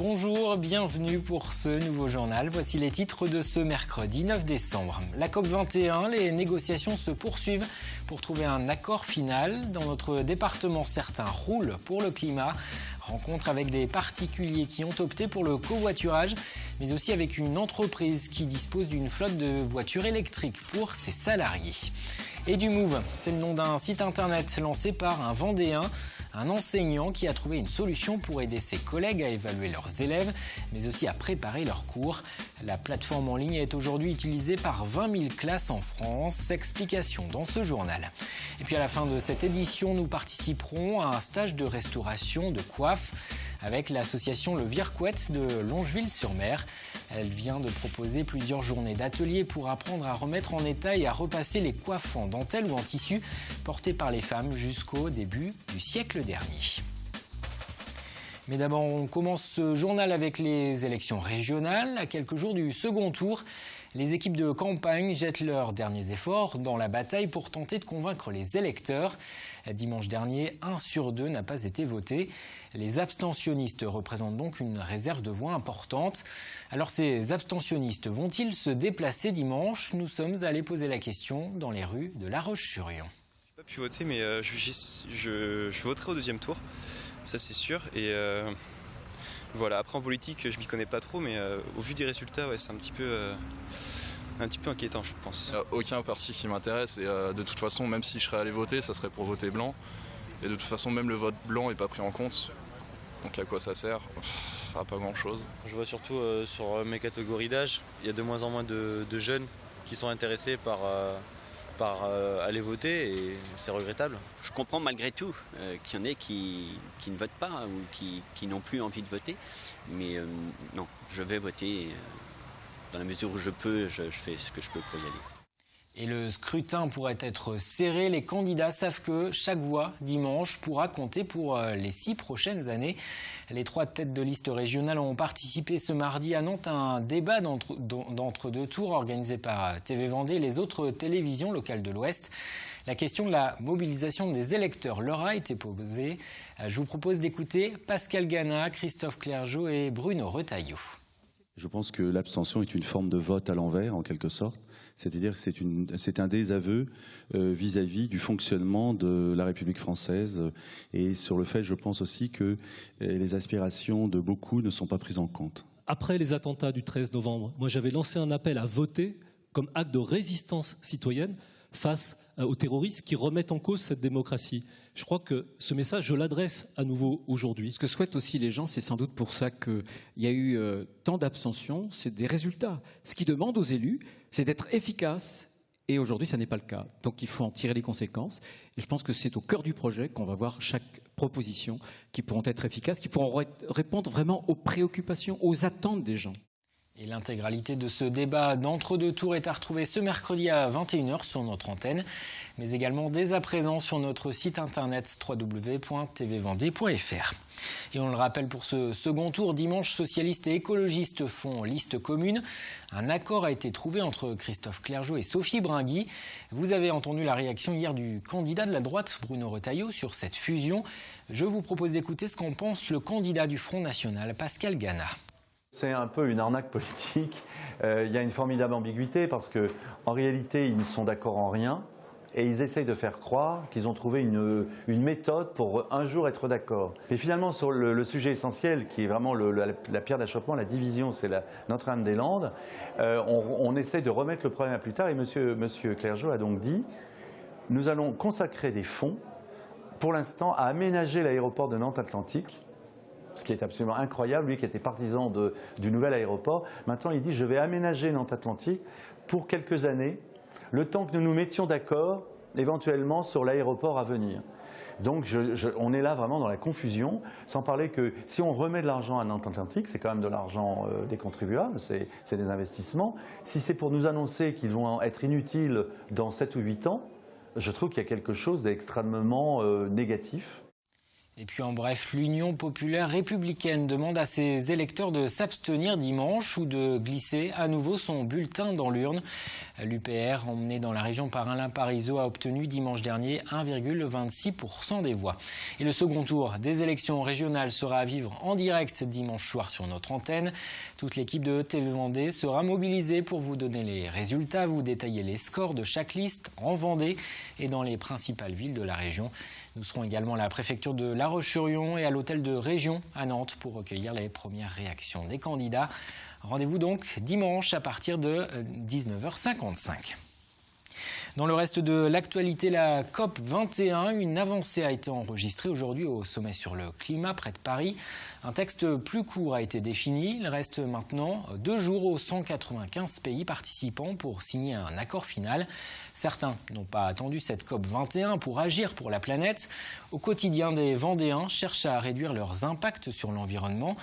Bonjour, bienvenue pour ce nouveau journal. Voici les titres de ce mercredi 9 décembre. La COP21, les négociations se poursuivent pour trouver un accord final. Dans notre département, certains roulent pour le climat. Rencontre avec des particuliers qui ont opté pour le covoiturage, mais aussi avec une entreprise qui dispose d'une flotte de voitures électriques pour ses salariés. Et du Move, c'est le nom d'un site internet lancé par un Vendéen, un enseignant qui a trouvé une solution pour aider ses collègues à évaluer leurs élèves, mais aussi à préparer leurs cours. La plateforme en ligne est aujourd'hui utilisée par 20 000 classes en France. Explication dans ce journal. Et puis à la fin de cette édition, nous participerons à un stage de restauration de coiffe avec l'association Le Vircouette de Longeville-sur-Mer. Elle vient de proposer plusieurs journées d'ateliers pour apprendre à remettre en état et à repasser les coiffes en dentelle ou en tissu portées par les femmes jusqu'au début du siècle dernier. Mais d'abord, on commence ce journal avec les élections régionales. À quelques jours du second tour, les équipes de campagne jettent leurs derniers efforts dans la bataille pour tenter de convaincre les électeurs. Dimanche dernier, 1 sur 2 n'a pas été voté. Les abstentionnistes représentent donc une réserve de voix importante. Alors ces abstentionnistes vont-ils se déplacer dimanche? Nous sommes allés poser la question dans les rues de La Roche-sur-Yon. Je n'ai pas pu voter, mais je voterai au deuxième tour, ça c'est sûr. Et voilà, après en politique, je m'y connais pas trop, mais au vu des résultats, ouais, c'est un petit peu inquiétant, je pense. Aucun parti qui m'intéresse et de toute façon, même si je serais allé voter, ça serait pour voter blanc. Et de toute façon, même le vote blanc n'est pas pris en compte. Donc à quoi ça sert? À pas grand-chose. Je vois surtout sur mes catégories d'âge, il y a de moins en moins de jeunes qui sont intéressés par aller voter et c'est regrettable. Je comprends malgré tout qu'il y en ait qui ne votent pas ou qui n'ont plus envie de voter. Mais non, je vais voter. Dans la mesure où je peux, je fais ce que je peux pour y aller. Et le scrutin pourrait être serré. Les candidats savent que chaque voix dimanche pourra compter pour les 6 prochaines années. Les 3 têtes de liste régionales ont participé ce mardi à Nantes à un débat d'entre-deux tours organisé par TV Vendée et les autres télévisions locales de l'Ouest. La question de la mobilisation des électeurs leur a été posée. Je vous propose d'écouter Pascal Gana, Christophe Clergeau et Bruno Retailleau. Je pense que l'abstention est une forme de vote à l'envers, en quelque sorte. C'est-à-dire que c'est un désaveu vis-à-vis du fonctionnement de la République française. Et sur le fait, je pense aussi que les aspirations de beaucoup ne sont pas prises en compte. Après les attentats du 13 novembre, moi j'avais lancé un appel à voter comme acte de résistance citoyenne face aux terroristes qui remettent en cause cette démocratie. Je crois que ce message, je l'adresse à nouveau aujourd'hui. Ce que souhaitent aussi les gens, c'est sans doute pour ça qu'il y a eu tant d'abstention, c'est des résultats. Ce qu'ils demandent aux élus, c'est d'être efficaces. Et aujourd'hui, ça n'est pas le cas. Donc il faut en tirer les conséquences. Et je pense que c'est au cœur du projet qu'on va voir chaque proposition qui pourront être efficaces, qui pourront répondre vraiment aux préoccupations, aux attentes des gens. Et l'intégralité de ce débat d'entre-deux tours est à retrouver ce mercredi à 21h sur notre antenne, mais également dès à présent sur notre site internet www.tvvendée.fr. Et on le rappelle, pour ce second tour, dimanche, socialistes et écologistes font liste commune. Un accord a été trouvé entre Christophe Clergeau et Sophie Bringui. Vous avez entendu la réaction hier du candidat de la droite, Bruno Retailleau, sur cette fusion. Je vous propose d'écouter ce qu'en pense le candidat du Front National, Pascal Gana. C'est un peu une arnaque politique. Il y a une formidable ambiguïté parce qu'en réalité, ils ne sont d'accord en rien et ils essayent de faire croire qu'ils ont trouvé une méthode pour un jour être d'accord. Et finalement, sur le sujet essentiel, qui est vraiment la pierre d'achoppement, la division, c'est Notre-Dame-des-Landes, on essaie de remettre le problème à plus tard et monsieur Clergeau a donc dit « Nous allons consacrer des fonds, pour l'instant, à aménager l'aéroport de Nantes-Atlantique ». Ce qui est absolument incroyable, lui qui était partisan du nouvel aéroport. Maintenant, il dit « Je vais aménager Nantes-Atlantique pour quelques années, le temps que nous nous mettions d'accord éventuellement sur l'aéroport à venir. » Donc on est là vraiment dans la confusion, sans parler que si on remet de l'argent à Nantes-Atlantique, c'est quand même de l'argent des contribuables, c'est des investissements. Si c'est pour nous annoncer qu'ils vont être inutiles dans 7 ou 8 ans, je trouve qu'il y a quelque chose d'extrêmement négatif. Et puis en bref, l'Union populaire républicaine demande à ses électeurs de s'abstenir dimanche ou de glisser à nouveau son bulletin dans l'urne. L'UPR, emmené dans la région par Alain Parizeau, a obtenu dimanche dernier 1,26% des voix. Et le second tour des élections régionales sera à vivre en direct dimanche soir sur notre antenne. Toute l'équipe de TV Vendée sera mobilisée pour vous donner les résultats, vous détailler les scores de chaque liste en Vendée et dans les principales villes de la région. Nous serons également à la préfecture de La Roche-sur-Yon et à l'hôtel de région à Nantes pour recueillir les premières réactions des candidats. Rendez-vous donc dimanche à partir de 19h55. Dans le reste de l'actualité, la COP 21, une avancée a été enregistrée aujourd'hui au sommet sur le climat près de Paris. Un texte plus court a été défini. Il reste maintenant 2 jours aux 195 pays participants pour signer un accord final. Certains n'ont pas attendu cette COP 21 pour agir pour la planète. Au quotidien, des Vendéens cherchent à réduire leurs impacts sur l'environnement.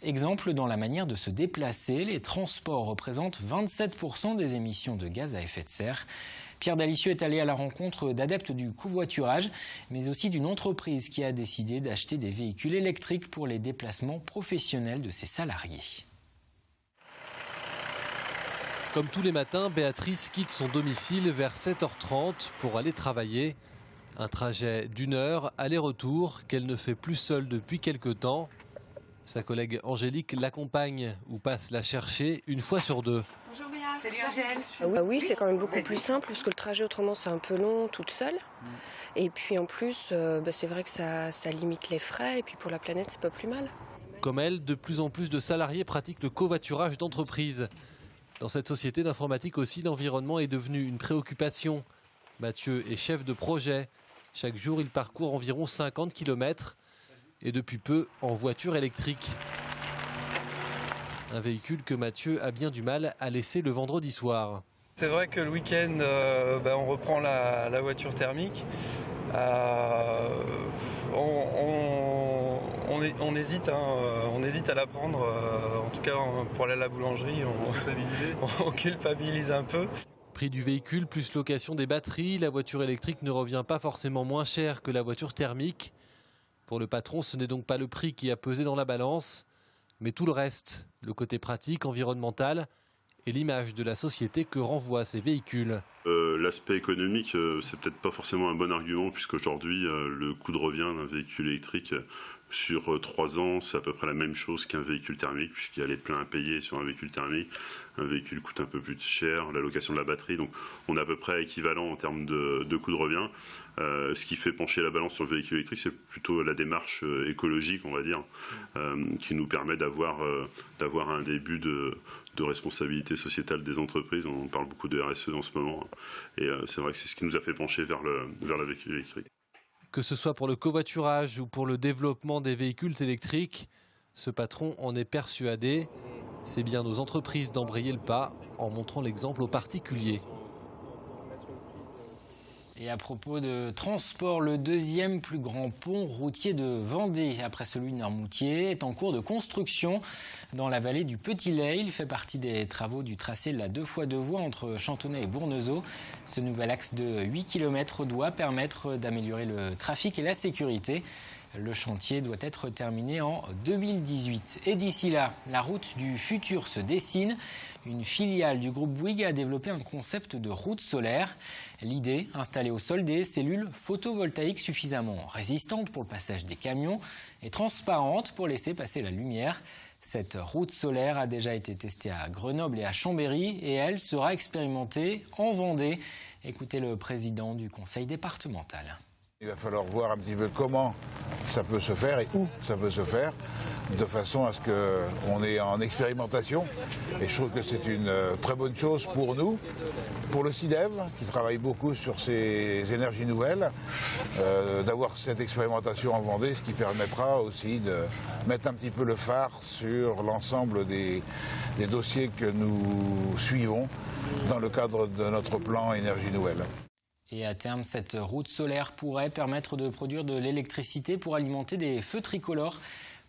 Exemple, dans la manière de se déplacer, les transports représentent 27% des émissions de gaz à effet de serre. Pierre Dalicieux est allé à la rencontre d'adeptes du covoiturage, mais aussi d'une entreprise qui a décidé d'acheter des véhicules électriques pour les déplacements professionnels de ses salariés. Comme tous les matins, Béatrice quitte son domicile vers 7h30 pour aller travailler. Un trajet d'1 heure, aller-retour, qu'elle ne fait plus seule depuis quelque temps. Sa collègue Angélique l'accompagne ou passe la chercher 1 fois sur 2. Bonjour Béa. Salut Angèle. Oui, c'est quand même beaucoup plus simple parce que le trajet autrement c'est un peu long toute seule. Et puis en plus, c'est vrai que ça limite les frais et puis pour la planète c'est pas plus mal. Comme elle, de plus en plus de salariés pratiquent le covoiturage d'entreprise. Dans cette société d'informatique aussi, l'environnement est devenu une préoccupation. Mathieu est chef de projet. Chaque jour, il parcourt environ 50 km et depuis peu en voiture électrique. Un véhicule que Mathieu a bien du mal à laisser le vendredi soir. C'est vrai que le week-end, on reprend la voiture thermique. On hésite à la prendre. En tout cas, pour aller à la boulangerie, on culpabilise un peu. Prix du véhicule plus location des batteries, la voiture électrique ne revient pas forcément moins cher que la voiture thermique. Pour le patron, ce n'est donc pas le prix qui a pesé dans la balance, mais tout le reste, le côté pratique, environnemental et l'image de la société que renvoient ces véhicules. L'aspect économique, c'est peut-être pas forcément un bon argument, puisqu'aujourd'hui, le coût de revient d'un véhicule électrique sur 3 ans, c'est à peu près la même chose qu'un véhicule thermique, puisqu'il y a les pleins à payer sur un véhicule thermique. Un véhicule coûte un peu plus cher, la location de la batterie, donc on est à peu près équivalent en termes de coût de revient. Ce qui fait pencher la balance sur le véhicule électrique, c'est plutôt la démarche écologique, on va dire, qui nous permet d'avoir un début de responsabilité sociétale des entreprises. On parle beaucoup de RSE en ce moment, et c'est vrai que c'est ce qui nous a fait pencher vers la véhicule électrique. Que ce soit pour le covoiturage ou pour le développement des véhicules électriques, ce patron en est persuadé. C'est bien aux entreprises d'embrayer le pas en montrant l'exemple aux particuliers. Et à propos de transport, le 2e plus grand pont routier de Vendée, après celui de Noirmoutier, est en cours de construction dans la vallée du Petit-Lay. Il fait partie des travaux du tracé de la 2x2 voies entre Chantonnay et Bournezeau. Ce nouvel axe de 8 km doit permettre d'améliorer le trafic et la sécurité. Le chantier doit être terminé en 2018. Et d'ici là, la route du futur se dessine. Une filiale du groupe Bouygues a développé un concept de route solaire. L'idée, installer au sol des cellules photovoltaïques suffisamment résistantes pour le passage des camions et transparentes pour laisser passer la lumière. Cette route solaire a déjà été testée à Grenoble et à Chambéry et elle sera expérimentée en Vendée. Écoutez le président du conseil départemental. Il va falloir voir un petit peu comment ça peut se faire et où ça peut se faire, de façon à ce qu'on est en expérimentation. Et je trouve que c'est une très bonne chose pour nous, pour le CIDEV, qui travaille beaucoup sur ces énergies nouvelles, d'avoir cette expérimentation en Vendée, ce qui permettra aussi de mettre un petit peu le phare sur l'ensemble des dossiers que nous suivons dans le cadre de notre plan énergie nouvelle. Et à terme, cette route solaire pourrait permettre de produire de l'électricité pour alimenter des feux tricolores,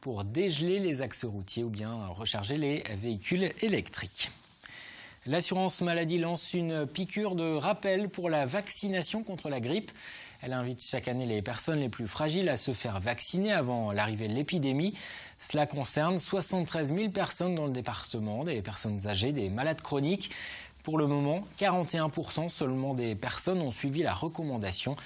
pour dégeler les axes routiers ou bien recharger les véhicules électriques. L'assurance maladie lance une piqûre de rappel pour la vaccination contre la grippe. Elle invite chaque année les personnes les plus fragiles à se faire vacciner avant l'arrivée de l'épidémie. Cela concerne 73 000 personnes dans le département, des personnes âgées, des malades chroniques. Pour le moment, 41% seulement des personnes ont suivi la recommandation.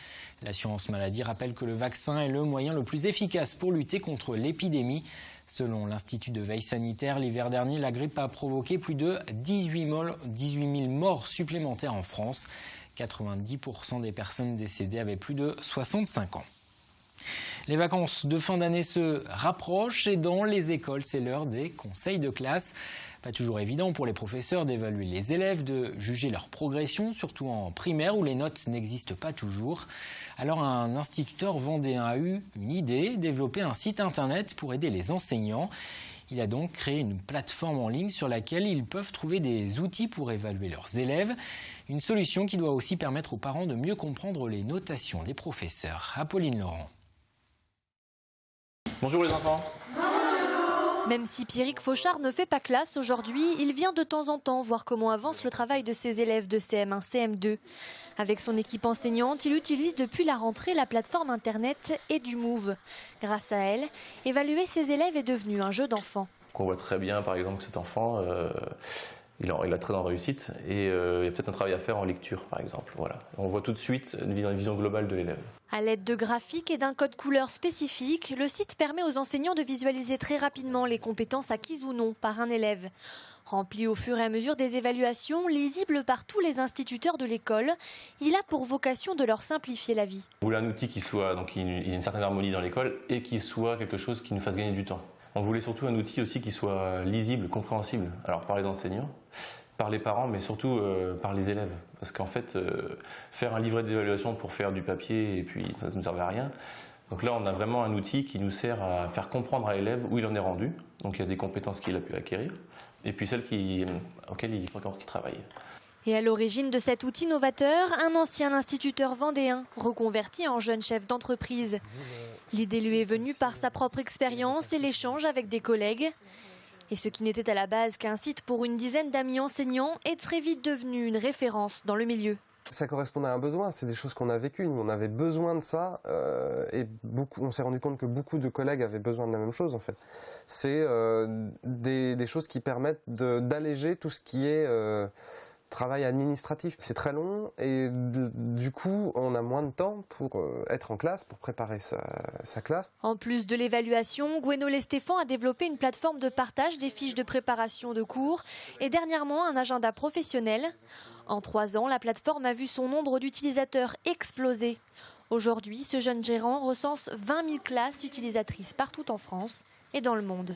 L'assurance maladie rappelle que le vaccin est le moyen le plus efficace pour lutter contre l'épidémie. Selon l'Institut de veille sanitaire, l'hiver dernier, la grippe a provoqué plus de 18 000 morts supplémentaires en France. 90% des personnes décédées avaient plus de 65 ans. Les vacances de fin d'année se rapprochent et dans les écoles, c'est l'heure des conseils de classe. Pas toujours évident pour les professeurs d'évaluer les élèves, de juger leur progression, surtout en primaire où les notes n'existent pas toujours. Alors un instituteur vendéen a eu une idée, développer un site internet pour aider les enseignants. Il a donc créé une plateforme en ligne sur laquelle ils peuvent trouver des outils pour évaluer leurs élèves. Une solution qui doit aussi permettre aux parents de mieux comprendre les notations des professeurs. Apolline Laurent. Bonjour les enfants. Même si Pierrick Fauchard ne fait pas classe aujourd'hui, il vient de temps en temps voir comment avance le travail de ses élèves de CM1, CM2. Avec son équipe enseignante, il utilise depuis la rentrée la plateforme internet EduMove. Grâce à elle, évaluer ses élèves est devenu un jeu d'enfant. On voit très bien par exemple que cet enfant, il a très grande réussite et il y a peut-être un travail à faire en lecture par exemple. Voilà. On voit tout de suite une vision globale de l'élève. À l'aide de graphiques et d'un code couleur spécifique, le site permet aux enseignants de visualiser très rapidement les compétences acquises ou non par un élève. Rempli au fur et à mesure des évaluations, lisible par tous les instituteurs de l'école, il a pour vocation de leur simplifier la vie. On voulait un outil qui soit, donc il y ait une certaine harmonie dans l'école et qui soit quelque chose qui nous fasse gagner du temps. On voulait surtout un outil aussi qui soit lisible, compréhensible, alors par les enseignants, par les parents, mais surtout par les élèves. Parce qu'en fait, faire un livret d'évaluation pour faire du papier, et puis ça ne nous servait à rien. Donc là, on a vraiment un outil qui nous sert à faire comprendre à l'élève où il en est rendu. Donc il y a des compétences qu'il a pu acquérir, et puis celles auxquelles il faut encore qu'il travaille. Et à l'origine de cet outil novateur, un ancien instituteur vendéen, reconverti en jeune chef d'entreprise. L'idée lui est venue par sa propre expérience et l'échange avec des collègues. Et ce qui n'était à la base qu'un site pour une dizaine d'amis enseignants est très vite devenu une référence dans le milieu. Ça correspondait à un besoin, c'est des choses qu'on a vécues, nous on avait besoin de ça et on s'est rendu compte que beaucoup de collègues avaient besoin de la même chose en fait. C'est des choses qui permettent d'alléger tout ce qui est travail administratif. C'est très long et du coup on a moins de temps pour être en classe, pour préparer sa classe. En plus de l'évaluation, Gwenole Stéphane a développé une plateforme de partage des fiches de préparation de cours et dernièrement un agenda professionnel. En 3 ans, la plateforme a vu son nombre d'utilisateurs exploser. Aujourd'hui, ce jeune gérant recense 20 000 classes utilisatrices partout en France et dans le monde.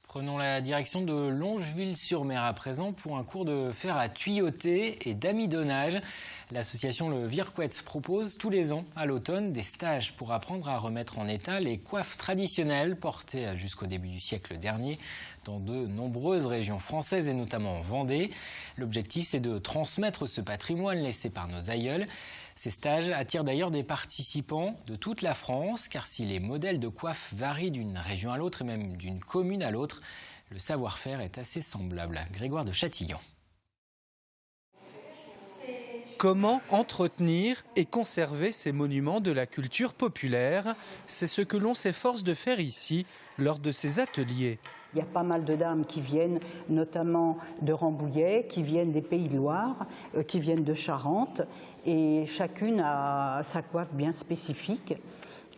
Prenons la direction de Longeville-sur-Mer à présent pour un cours de fer à tuyauter et d'amidonnage. L'association Le Virquetz propose tous les ans à l'automne des stages pour apprendre à remettre en état les coiffes traditionnelles portées jusqu'au début du siècle dernier dans de nombreuses régions françaises et notamment en Vendée. L'objectif, c'est de transmettre ce patrimoine laissé par nos aïeuls. Ces stages attirent d'ailleurs des participants de toute la France, car si les modèles de coiffe varient d'une région à l'autre et même d'une commune à l'autre, le savoir-faire est assez semblable. Grégoire de Châtillon. Comment entretenir et conserver ces monuments de la culture populaire? C'est ce que l'on s'efforce de faire ici, lors de ces ateliers. Il y a pas mal de dames qui viennent notamment de Rambouillet, qui viennent des Pays de Loire, qui viennent de Charente, et chacune a sa coiffe bien spécifique.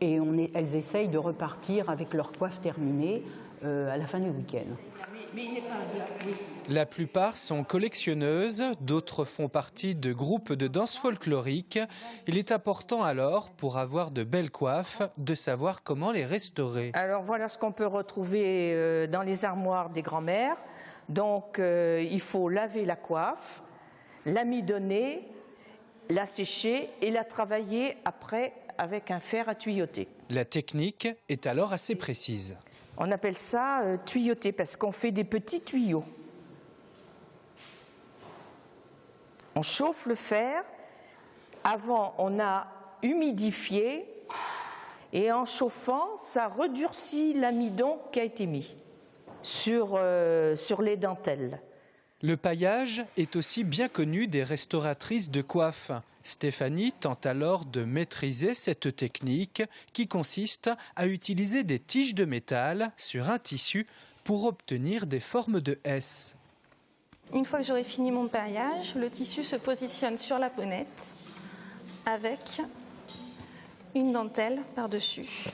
Et elles essayent de repartir avec leur coiffe terminée à la fin du week-end. La plupart sont collectionneuses, d'autres font partie de groupes de danse folklorique. Il est important alors, pour avoir de belles coiffes, de savoir comment les restaurer. Alors voilà ce qu'on peut retrouver dans les armoires des grands-mères. Donc il faut laver la coiffe, l'amidonner, la sécher et la travailler après avec un fer à tuyauter. La technique est alors assez précise. On appelle ça tuyauter parce qu'on fait des petits tuyaux. On chauffe le fer, avant on a humidifié et en chauffant ça redurcit l'amidon qui a été mis. sur les dentelles. Le paillage est aussi bien connu des restauratrices de coiffe. Stéphanie tente alors de maîtriser cette technique qui consiste à utiliser des tiges de métal sur un tissu pour obtenir des formes de S. Une fois que j'aurai fini mon paillage, le tissu se positionne sur la bonnette avec une dentelle par-dessus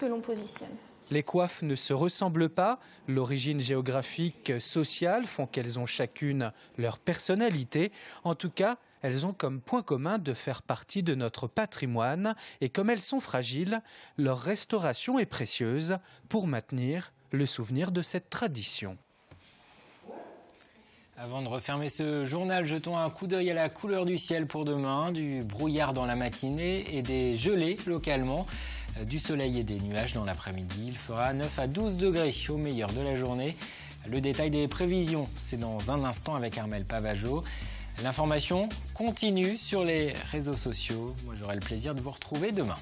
que l'on positionne. Les coiffes ne se ressemblent pas, l'origine géographique, sociale font qu'elles ont chacune leur personnalité. En tout cas, elles ont comme point commun de faire partie de notre patrimoine et comme elles sont fragiles, leur restauration est précieuse pour maintenir le souvenir de cette tradition. Avant de refermer ce journal, jetons un coup d'œil à la couleur du ciel pour demain, du brouillard dans la matinée et des gelées localement. Du soleil et des nuages dans l'après-midi. Il fera 9 à 12 degrés au meilleur de la journée. Le détail des prévisions, c'est dans un instant avec Armelle Pavageau. L'information continue sur les réseaux sociaux. Moi, j'aurai le plaisir de vous retrouver demain.